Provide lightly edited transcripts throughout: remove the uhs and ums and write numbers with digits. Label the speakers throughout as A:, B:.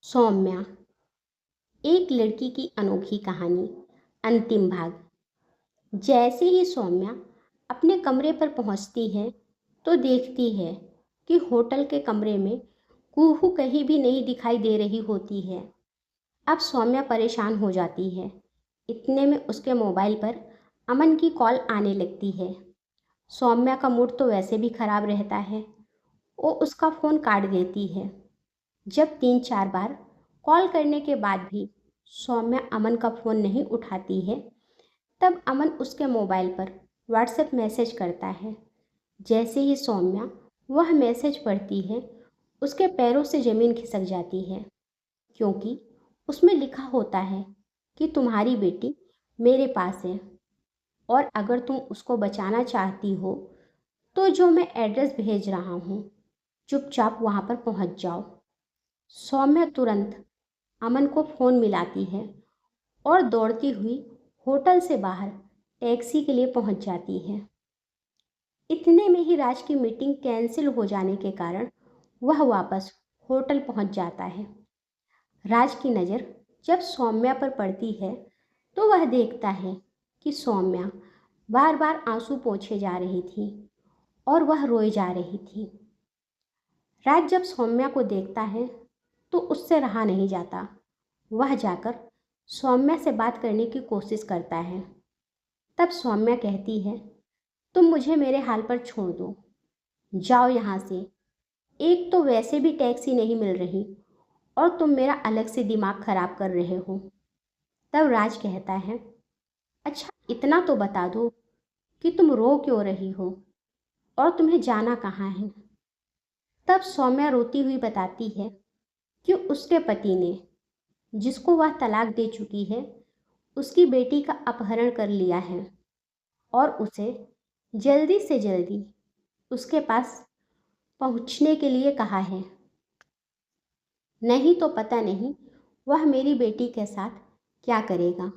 A: सौम्या, एक लड़की की अनोखी कहानी। अंतिम भाग। जैसे ही सौम्या अपने कमरे पर पहुंचती है तो देखती है कि होटल के कमरे में कुहू कहीं भी नहीं दिखाई दे रही होती है। अब सौम्या परेशान हो जाती है। इतने में उसके मोबाइल पर अमन की कॉल आने लगती है। सौम्या का मूड तो वैसे भी खराब रहता है। वो उसका फ़ोन काट देती है। जब 3-4 बार कॉल करने के बाद भी सौम्या अमन का फ़ोन नहीं उठाती है, तब अमन उसके मोबाइल पर व्हाट्सएप मैसेज करता है। जैसे ही सौम्या वह मैसेज पढ़ती है, उसके पैरों से ज़मीन खिसक जाती है, क्योंकि उसमें लिखा होता है कि तुम्हारी बेटी मेरे पास है और अगर तुम उसको बचाना चाहती हो तो जो मैं एड्रेस भेज रहा हूँ, चुपचाप वहाँ पर पहुँच जाओ। सौम्या तुरंत अमन को फ़ोन मिलाती है और दौड़ती हुई होटल से बाहर टैक्सी के लिए पहुंच जाती है। इतने में ही राज की मीटिंग कैंसिल हो जाने के कारण वह वापस होटल पहुंच जाता है। राज की नज़र जब सौम्या पर पड़ती है तो वह देखता है कि सौम्या बार बार आंसू पोंछे जा रही थी और वह रोए जा रही थी। राज जब सौम्या को देखता है तो उससे रहा नहीं जाता। वह जाकर सौम्या से बात करने की कोशिश करता है। तब सौम्या कहती है, तुम मुझे मेरे हाल पर छोड़ दो, जाओ यहाँ से। एक तो वैसे भी टैक्सी नहीं मिल रही और तुम मेरा अलग से दिमाग खराब कर रहे हो। तब राज कहता है, अच्छा इतना तो बता दो कि तुम रो क्यों रही हो और तुम्हें जाना कहाँ है। तब सौम्या रोती हुई बताती है कि उसके पति ने, जिसको वह तलाक दे चुकी है, उसकी बेटी का अपहरण कर लिया है और उसे जल्दी से जल्दी उसके पास पहुंचने के लिए कहा है, नहीं तो पता नहीं वह मेरी बेटी के साथ क्या करेगा।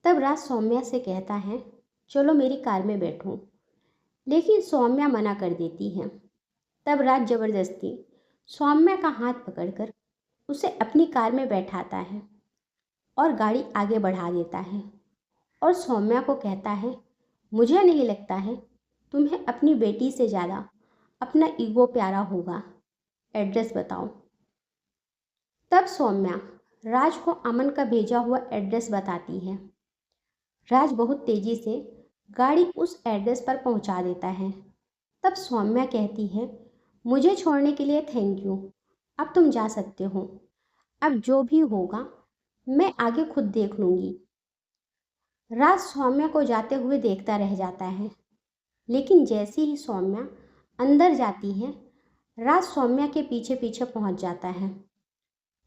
A: तब राज सौम्या से कहता है, चलो मेरी कार में बैठो, लेकिन सौम्या मना कर देती है। तब राज जबरदस्ती सौम्या का हाथ पकड़कर उसे अपनी कार में बैठाता है और गाड़ी आगे बढ़ा देता है और सौम्या को कहता है, मुझे नहीं लगता है तुम्हें अपनी बेटी से ज़्यादा अपना ईगो प्यारा होगा, एड्रेस बताओ। तब सौम्या राज को अमन का भेजा हुआ एड्रेस बताती है। राज बहुत तेज़ी से गाड़ी उस एड्रेस पर पहुंचा देता है। तब सौम्या कहती है, मुझे छोड़ने के लिए थैंक यू, अब तुम जा सकते हो। अब जो भी होगा मैं आगे खुद देख लूँगी। राज सौम्या को जाते हुए देखता रह जाता है, लेकिन जैसे ही सौम्या अंदर जाती है, राज सौम्या के पीछे पीछे पहुंच जाता है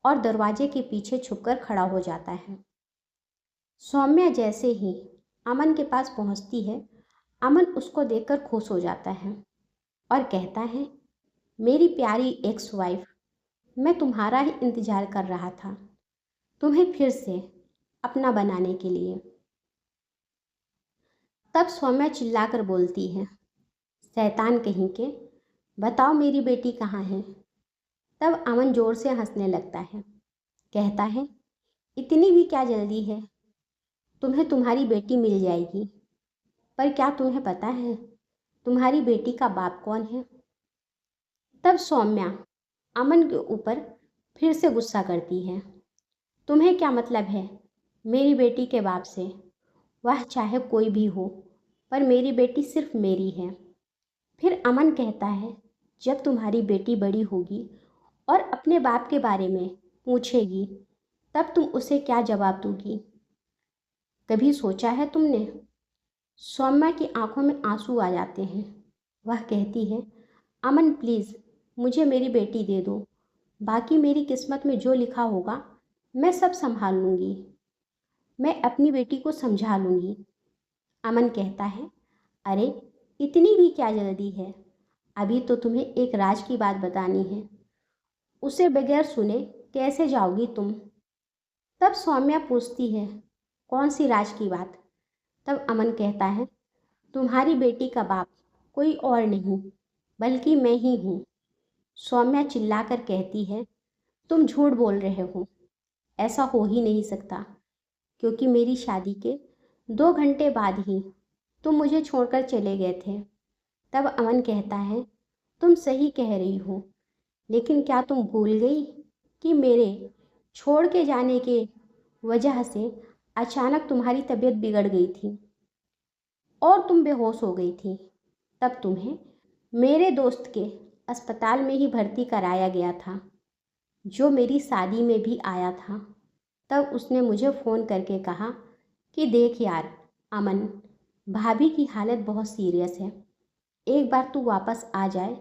A: और दरवाजे के पीछे छुपकर खड़ा हो जाता है। सौम्या जैसे ही अमन के पास पहुंचती है, अमन उसको देखकर खुश हो जाता है और कहता है, मेरी प्यारी एक्स वाइफ, मैं तुम्हारा ही इंतज़ार कर रहा था, तुम्हें फिर से अपना बनाने के लिए। तब सौम्या चिल्लाकर बोलती है, शैतान कहीं के, बताओ मेरी बेटी कहाँ है। तब अमन ज़ोर से हंसने लगता है, कहता है, इतनी भी क्या जल्दी है, तुम्हें तुम्हारी बेटी मिल जाएगी। पर क्या तुम्हें पता है तुम्हारी बेटी का बाप कौन है। तब सौम्या अमन के ऊपर फिर से गुस्सा करती है, तुम्हें क्या मतलब है मेरी बेटी के बाप से, वह चाहे कोई भी हो, पर मेरी बेटी सिर्फ मेरी है। फिर अमन कहता है, जब तुम्हारी बेटी बड़ी होगी और अपने बाप के बारे में पूछेगी, तब तुम उसे क्या जवाब दोगी, कभी सोचा है तुमने। सौम्या की आंखों में आंसू आ जाते हैं। वह कहती है, अमन प्लीज़ मुझे मेरी बेटी दे दो, बाकी मेरी किस्मत में जो लिखा होगा मैं सब संभाल लूँगी, मैं अपनी बेटी को समझा लूँगी। अमन कहता है, अरे इतनी भी क्या जल्दी है, अभी तो तुम्हें एक राज की बात बतानी है, उसे बगैर सुने कैसे जाओगी तुम। तब सौम्या पूछती है, कौन सी राज की बात। तब अमन कहता है, तुम्हारी बेटी का बाप कोई और नहीं बल्कि मैं ही हूँ। सौम्या चिल्लाकर कहती है, तुम झूठ बोल रहे हो, ऐसा हो ही नहीं सकता, क्योंकि मेरी शादी के 2 घंटे बाद ही तुम मुझे छोड़कर चले गए थे। तब अमन कहता है, तुम सही कह रही हो, लेकिन क्या तुम भूल गई कि मेरे छोड़ के जाने के वजह से अचानक तुम्हारी तबीयत बिगड़ गई थी और तुम बेहोश हो गई थी। तब तुम्हें मेरे दोस्त के अस्पताल में ही भर्ती कराया गया था, जो मेरी शादी में भी आया था। तब उसने मुझे फ़ोन करके कहा कि देख यार अमन, भाभी की हालत बहुत सीरियस है, एक बार तू वापस आ जाए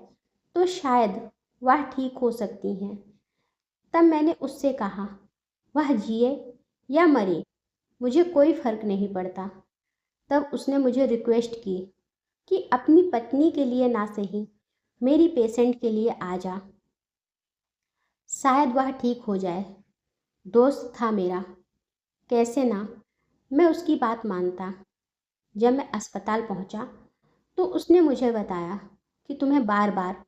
A: तो शायद वह ठीक हो सकती हैं। तब मैंने उससे कहा, वह जिए या मरे मुझे कोई फ़र्क नहीं पड़ता। तब उसने मुझे रिक्वेस्ट की कि अपनी पत्नी के लिए ना सही, मेरी पेशेंट के लिए आ जा, शायद वह ठीक हो जाए। दोस्त था मेरा, कैसे ना मैं उसकी बात मानता। जब मैं अस्पताल पहुंचा तो उसने मुझे बताया कि तुम्हें बार बार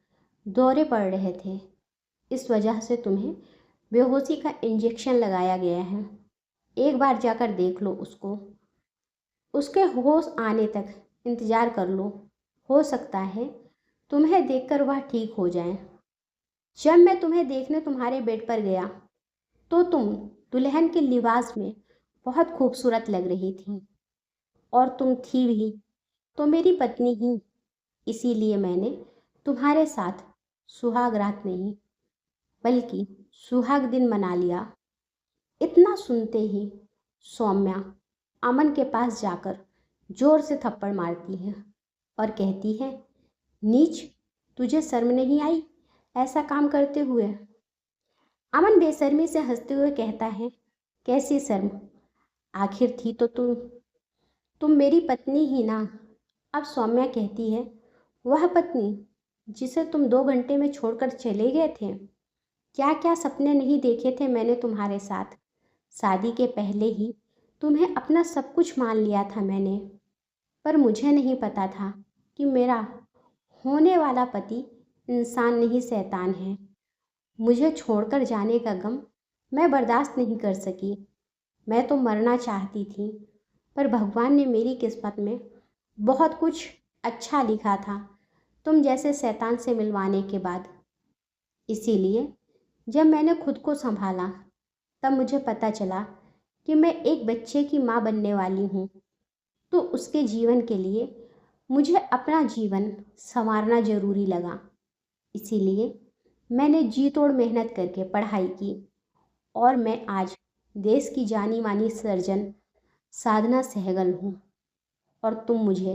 A: दौरे पड़ रहे थे, इस वजह से तुम्हें बेहोशी का इंजेक्शन लगाया गया है। एक बार जाकर देख लो उसको, उसके होश आने तक इंतज़ार कर लो, हो सकता है तुम्हें देखकर वह ठीक हो जाए। जब मैं तुम्हें देखने तुम्हारे बेड पर गया तो तुम दुल्हन के लिबास में बहुत खूबसूरत लग रही थी, और तुम थी भी तो मेरी पत्नी ही, इसीलिए मैंने तुम्हारे साथ सुहाग रात नहीं बल्कि सुहाग दिन मना लिया। इतना सुनते ही सौम्या अमन के पास जाकर जोर से थप्पड़ मारती है और कहती है, नीच, तुझे शर्म नहीं आई ऐसा काम करते हुए? अमन बेशर्मी से हंसते हुए कहता है, कैसी शर्म, आखिर थी तो तुम मेरी पत्नी ही ना। अब सौम्या कहती है, वह पत्नी जिसे तुम 2 घंटे में छोड़कर चले गए थे? क्या क्या सपने नहीं देखे थे मैंने तुम्हारे साथ। शादी के पहले ही तुम्हें अपना सब कुछ मान लिया था मैंने, पर मुझे नहीं पता था कि मेरा होने वाला पति इंसान नहीं शैतान है। मुझे छोड़कर जाने का गम मैं बर्दाश्त नहीं कर सकी। मैं तो मरना चाहती थी, पर भगवान ने मेरी किस्मत में बहुत कुछ अच्छा लिखा था तुम जैसे शैतान से मिलवाने के बाद। इसीलिए जब मैंने खुद को संभाला तब मुझे पता चला कि मैं एक बच्चे की माँ बनने वाली हूँ, तो उसके जीवन के लिए मुझे अपना जीवन संवारना ज़रूरी लगा। इसीलिए मैंने जी तोड़ मेहनत करके पढ़ाई की और मैं आज देश की जानी मानी सर्जन साधना सहगल हूँ। और तुम मुझे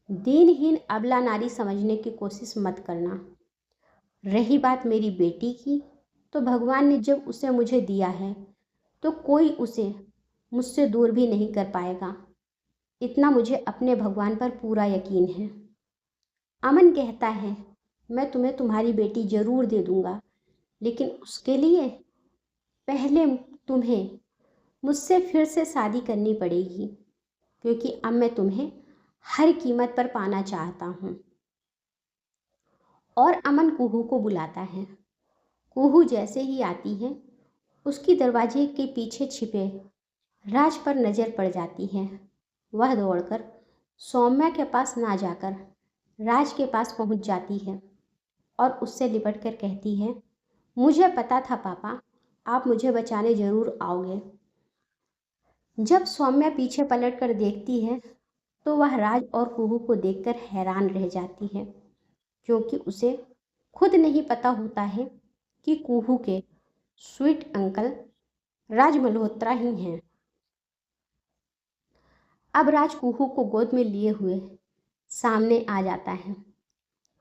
A: दीनहीन अबला नारी समझने की कोशिश मत करना। रही बात मेरी बेटी की, तो भगवान ने जब उसे मुझे दिया है तो कोई उसे मुझसे दूर भी नहीं कर पाएगा। इतना मुझे अपने भगवान पर पूरा यकीन है। अमन कहता है, मैं तुम्हें तुम्हारी बेटी ज़रूर दे दूँगा, लेकिन उसके लिए पहले तुम्हें मुझसे फिर से शादी करनी पड़ेगी, क्योंकि अब मैं तुम्हें हर कीमत पर पाना चाहता हूँ। और अमन कुहू को बुलाता है। कुहू जैसे ही आती है, उसकी दरवाजे के पीछे छिपे राज पर नज़र पड़ जाती है। वह दौड़कर सौम्या के पास ना जाकर राज के पास पहुंच जाती है और उससे लिपट कर कहती है, मुझे पता था पापा, आप मुझे बचाने ज़रूर आओगे। जब सौम्या पीछे पलट कर देखती है तो वह राज और कुहू को देखकर हैरान रह जाती है, क्योंकि उसे खुद नहीं पता होता है कि कुहू के स्वीट अंकल राज मल्होत्रा ही हैं। अब राज कुहू को गोद में लिए हुए सामने आ जाता है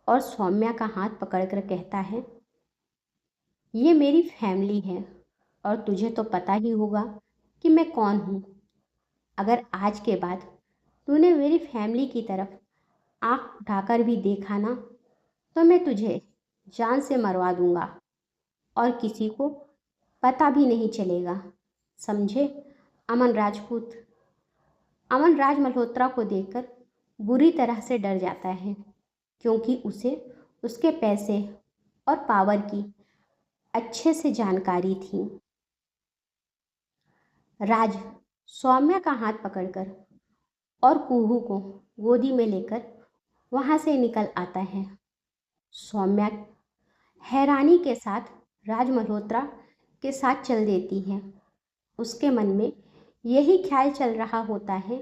A: और सौम्या का हाथ पकड़कर कहता है, ये मेरी फैमिली है और तुझे तो पता ही होगा कि मैं कौन हूँ। अगर आज के बाद तूने मेरी फैमिली की तरफ आंख उठाकर भी देखा ना, तो मैं तुझे जान से मरवा दूंगा और किसी को पता भी नहीं चलेगा, समझे? अमन राजपूत। अमन राज मल्होत्रा को देखकर बुरी तरह से डर जाता है, क्योंकि उसे उसके पैसे और पावर की अच्छे से जानकारी थी। राज सौम्या का हाथ पकड़कर और कुहू को गोदी में लेकर वहां से निकल आता है। सौम्या हैरानी के साथ राज मल्होत्रा के साथ चल देती है। उसके मन में यही ख्याल चल रहा होता है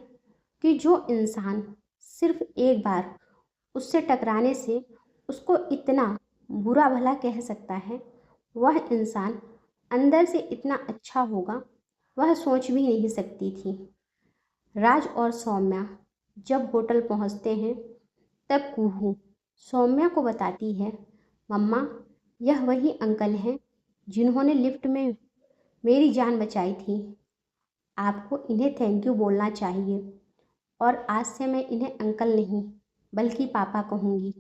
A: कि जो इंसान सिर्फ एक बार उससे टकराने से उसको इतना बुरा भला कह सकता है, वह इंसान अंदर से इतना अच्छा होगा, वह सोच भी नहीं सकती थी। राज और सौम्या जब होटल पहुंचते हैं तब कुहू सौम्या को बताती है, मम्मा, यह वही अंकल हैं जिन्होंने लिफ्ट में मेरी जान बचाई थी। आपको इन्हें थैंक यू बोलना चाहिए और आज से मैं इन्हें अंकल नहीं बल्कि पापा कहूँगी,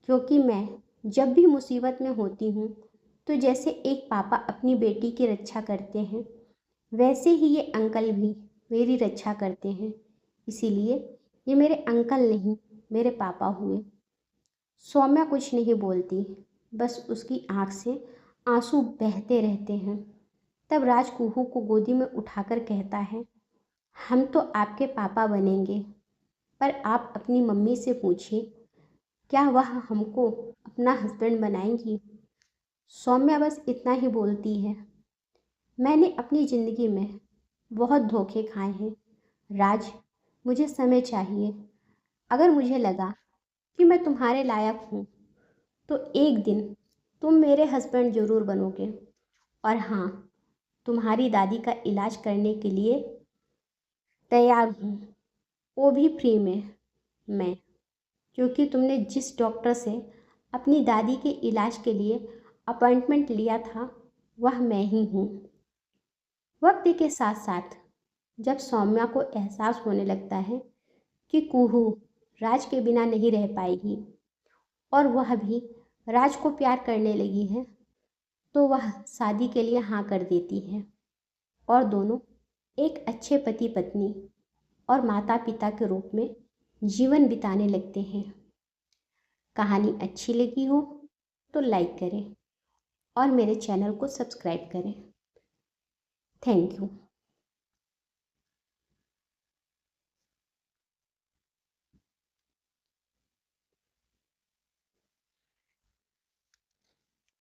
A: क्योंकि मैं जब भी मुसीबत में होती हूँ तो जैसे एक पापा अपनी बेटी की रक्षा करते हैं, वैसे ही ये अंकल भी मेरी रक्षा करते हैं। इसीलिए ये मेरे अंकल नहीं, मेरे पापा हुए। सौम्या कुछ नहीं बोलती, बस उसकी आंख से आंसू बहते रहते हैं। तब राज कुहू को गोदी में उठाकर कहता है, हम तो आपके पापा बनेंगे, पर आप अपनी मम्मी से पूछिए, क्या वह हमको अपना हस्बैंड बनाएंगी। सौम्या बस इतना ही बोलती है, मैंने अपनी ज़िंदगी में बहुत धोखे खाए हैं राज, मुझे समय चाहिए। अगर मुझे लगा कि मैं तुम्हारे लायक हूँ तो एक दिन तुम मेरे हस्बैंड ज़रूर बनोगे। और हाँ, तुम्हारी दादी का इलाज करने के लिए तैयार हूँ, वो भी फ्री में। मैं, क्योंकि तुमने जिस डॉक्टर से अपनी दादी के इलाज के लिए अपॉइंटमेंट लिया था वह मैं ही हूँ। वक्त के साथ साथ जब सौम्या को एहसास होने लगता है कि कुहू राज के बिना नहीं रह पाएगी और वह भी राज को प्यार करने लगी है, तो वह शादी के लिए हाँ कर देती है और दोनों एक अच्छे पति पत्नी और माता पिता के रूप में जीवन बिताने लगते हैं। कहानी अच्छी लगी हो तो लाइक करें और मेरे चैनल को सब्सक्राइब करें। Thank you.